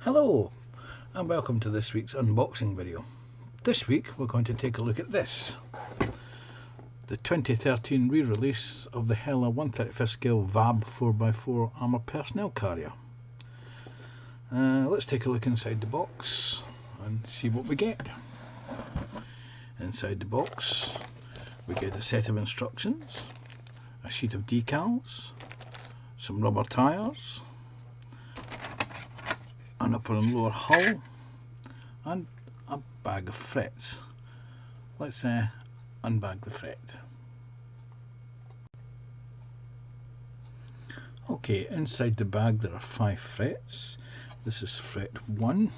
Hello and welcome to this week's unboxing video. This week we're going to take a look at this, the 2013 re-release of the Heller 1/35 scale VAB 4x4 armour personnel carrier. Let's take a look inside the box and see what we get. Inside the box we get a set of instructions, a sheet of decals, some rubber tyres, an upper and lower hull, and a bag of frets. Let's unbag the fret. Okay, inside the bag there are 5 frets. This is fret 1,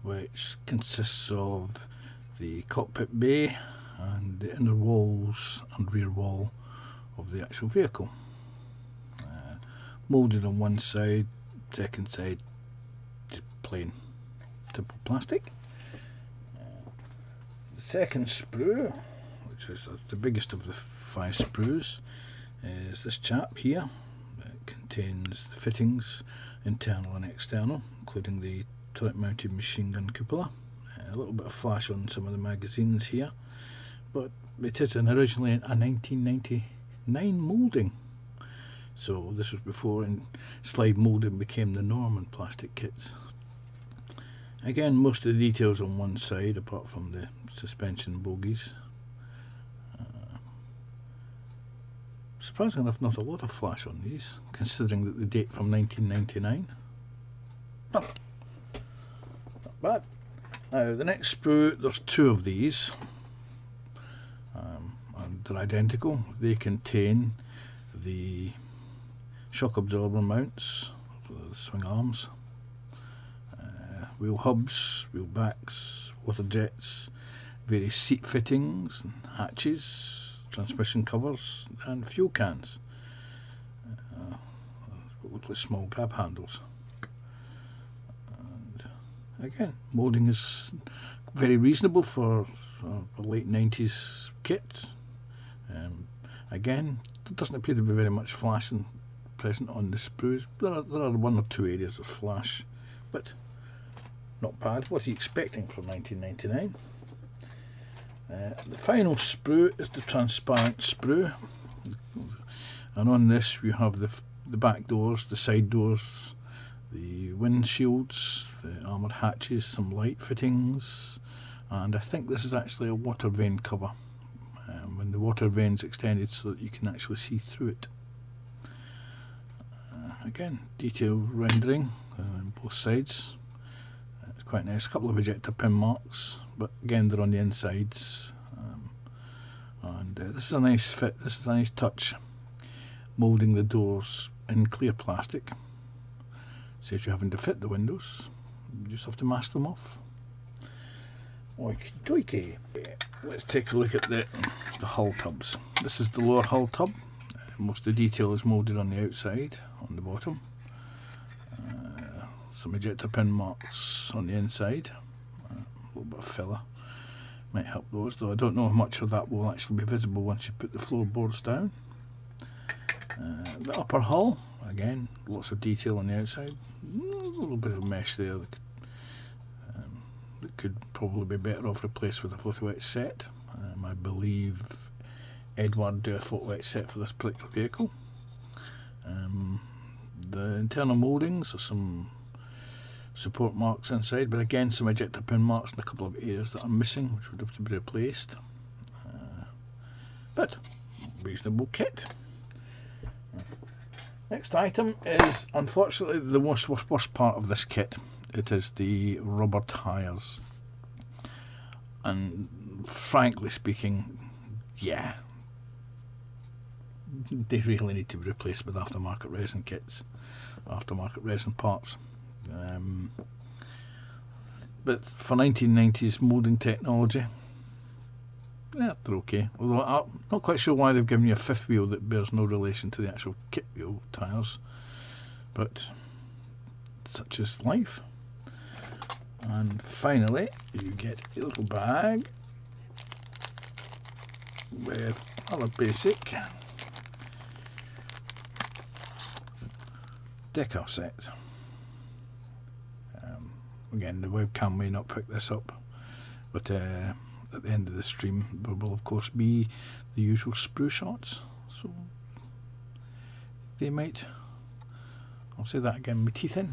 which consists of the cockpit bay and the inner walls and rear wall of the actual vehicle. Moulded on one side, second side plain typical plastic. The second sprue, which is the biggest of the 5 sprues, is this chap here. It contains the fittings, internal and external, including the turret mounted machine gun cupola. A little bit of flash on some of the magazines here, but it is originally a 1999 moulding, so this was before slide moulding became the norm in plastic kits. Again, most of the details on one side, apart from the suspension bogies. Surprisingly enough, not a lot of flash on these, considering that the date from 1999. Oh, not bad. Now, the next sprue, there's 2 of these, and they're identical. They contain the shock absorber mounts for the swing arms, wheel hubs, wheel backs, water jets, various seat fittings and hatches, transmission covers and fuel cans. What look like small grab handles. And again, moulding is very reasonable for a late 90s kit. Again, there doesn't appear to be very much flashing present on the sprues. There are 1 or 2 areas of flash, but not bad. What are you expecting from 1999? The final sprue is the transparent sprue, and on this we have the back doors, the side doors, the windshields, the armoured hatches, some light fittings, and I think this is actually a water vane cover, when the water vane's extended so that you can actually see through it. Again, detailed rendering on both sides. It's quite nice. A couple of ejector pin marks, but again they're on the insides. And this is a nice fit. This is a nice touch. Moulding the doors in clear plastic. Saves you having to fit the windows. You just have to mask them off. Okie dokie. Let's take a look at the hull tubs. This is the lower hull tub. Most of the detail is moulded on the outside, on the bottom. Some ejector pin marks on the inside. A little bit of filler might help those, though I don't know how much of that will actually be visible once you put the floorboards down. The upper hull, again, lots of detail on the outside. A little bit of mesh there that could probably be better off replaced with a photo etch set. I believe Edward do a photo etch set for this particular vehicle. The internal mouldings are some support marks inside, but again some ejector pin marks in a couple of areas that are missing, which would have to be replaced. But reasonable kit. Next item is unfortunately the worst part of this kit. It is the rubber tyres, and frankly speaking, yeah, they really need to be replaced with aftermarket resin kits, aftermarket resin parts. But for 1990s moulding technology, yeah, they're okay. Although I'm not quite sure why they've given you a 5th wheel that bears no relation to the actual kit wheel tyres, but such is life. And finally, you get a little bag with other basic decal set. again, the webcam may not pick this up, but at the end of the stream there will of course be the usual sprue shots, so they might, I'll say that again, my teeth in.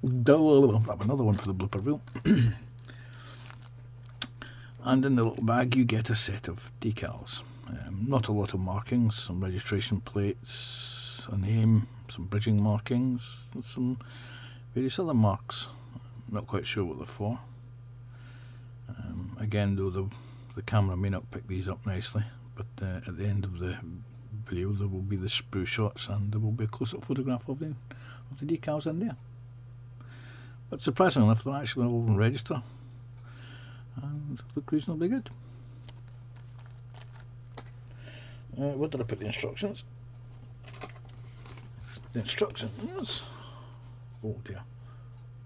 I'll have another one for the blooper reel. And in the little bag you get a set of decals. Not a lot of markings, some registration plates, a name, some bridging markings, and some various other marks. Not quite sure what they're for. Again, though, the camera may not pick these up nicely, but at the end of the video there will be the sprue shots and there will be a close-up photograph of the decals in there. But surprisingly enough, they're actually all on register and look reasonably good. Where did I put the instructions? The instructions, oh dear,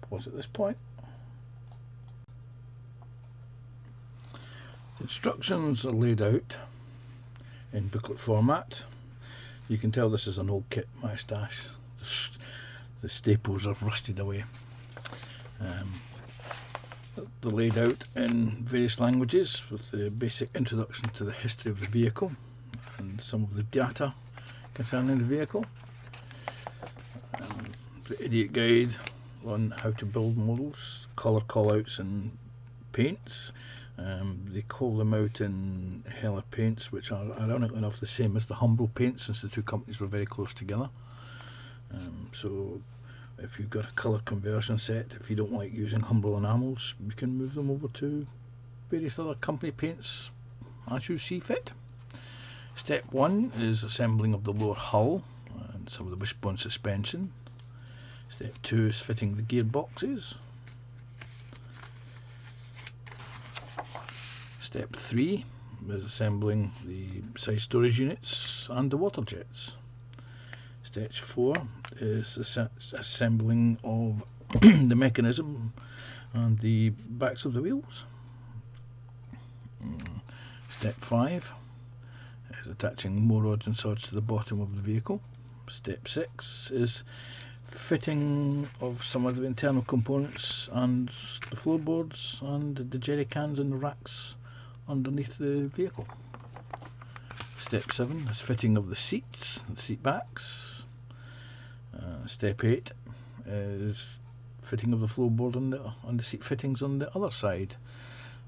pause at this point. The instructions are laid out in booklet format. You can tell this is an old kit, my stash. The staples have rusted away. They're laid out in various languages with the basic introduction to the history of the vehicle and some of the data concerning the vehicle. The idiot guide on how to build models, colour callouts and paints. They call them out in Heller paints, which are ironically enough the same as the Humble paints, since the two companies were very close together. So if you've got a colour conversion set, if you don't like using Humble enamels, you can move them over to various other company paints as you see fit. Step 1 is assembling of the lower hull and some of the wishbone suspension. Step 2 is fitting the gearboxes. Step 3 is assembling the side storage units and the water jets. Step 4 is assembling of the mechanism and the backs of the wheels. Step 5 is attaching more rods and sods to the bottom of the vehicle. Step 6 is fitting of some of the internal components and the floorboards and the jerry cans and the racks underneath the vehicle. Step 7 is fitting of the seats, the seat backs. Step 8 is fitting of the floorboard and the seat fittings on the other side.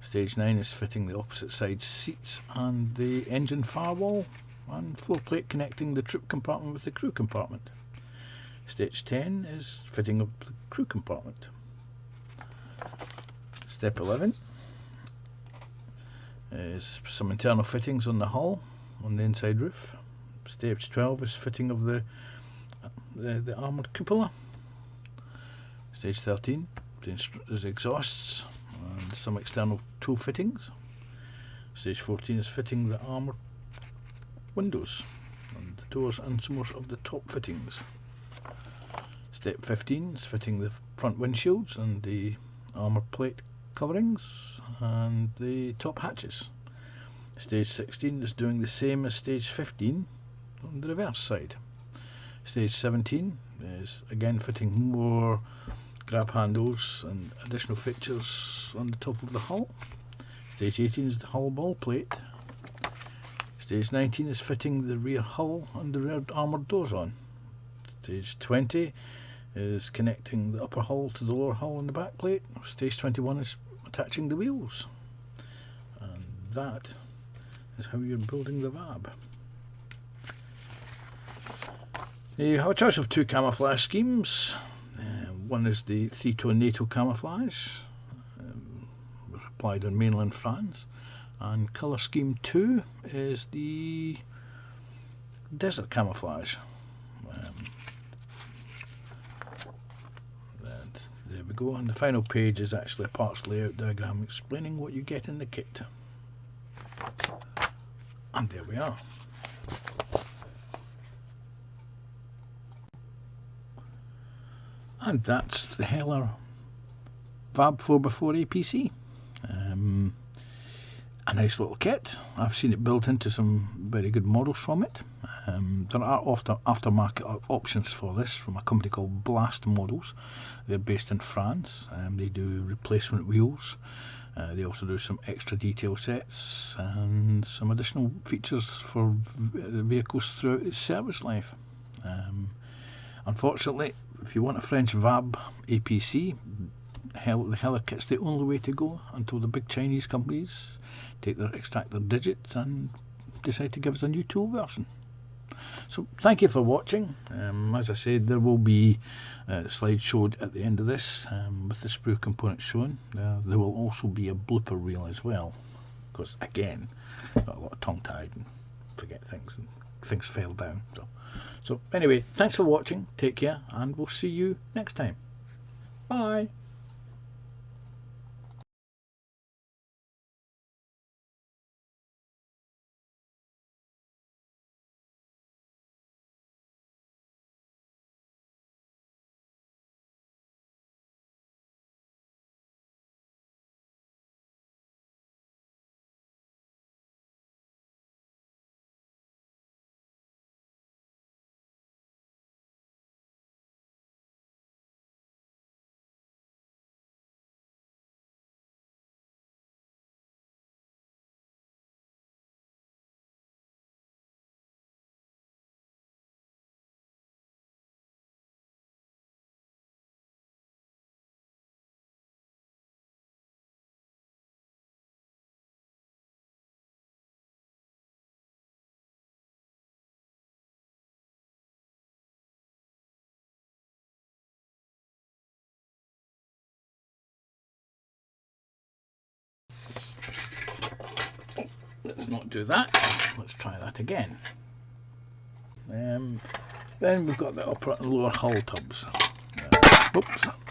Stage 9 is fitting the opposite side seats and the engine firewall and floor plate connecting the troop compartment with the crew compartment. Stage 10 is fitting up the crew compartment. Step 11 is some internal fittings on the hull, on the inside roof. Stage 12 is fitting of the armoured cupola. Stage 13 is exhausts and some external tool fittings. Stage 14 is fitting the armoured windows and the doors and some more of the top fittings. Step 15 is fitting the front windshields and the armour plate coverings and the top hatches. Stage 16 is doing the same as stage 15 on the reverse side. Stage 17 is again fitting more grab handles and additional features on the top of the hull. Stage 18 is the hull ball plate. Stage 19 is fitting the rear hull and the rear armoured doors on. Stage 20 is connecting the upper hull to the lower hull and the back plate. Stage 21 is attaching the wheels. And that is how you're building the VAB. You have a choice of two camouflage schemes. One is the 3-tone NATO camouflage, applied on mainland France, and colour scheme 2 is the desert camouflage. There we go, and the final page is actually a parts layout diagram explaining what you get in the kit. And there we are. And that's the Heller VAB 4x4 APC. A nice little kit. I've seen it built into some very good models from it. There are aftermarket options for this from a company called Blast Models. They're based in France. They do replacement wheels. They also do some extra detail sets and some additional features for the vehicles throughout its service life. Unfortunately, if you want a French VAB APC, the Heller kit's the only way to go until the big Chinese companies extract their digits and decide to give us a new tool version. So thank you for watching. As I said, there will be slides showed at the end of this with the sprue components shown. There will also be a blooper reel as well, because again, got a lot of tongue-tied and forget things and things fell down. So anyway, thanks for watching, take care, and we'll see you next time. Bye. Let's not do that. Let's try that again. Then we've got the upper and lower hull tubs. Oops.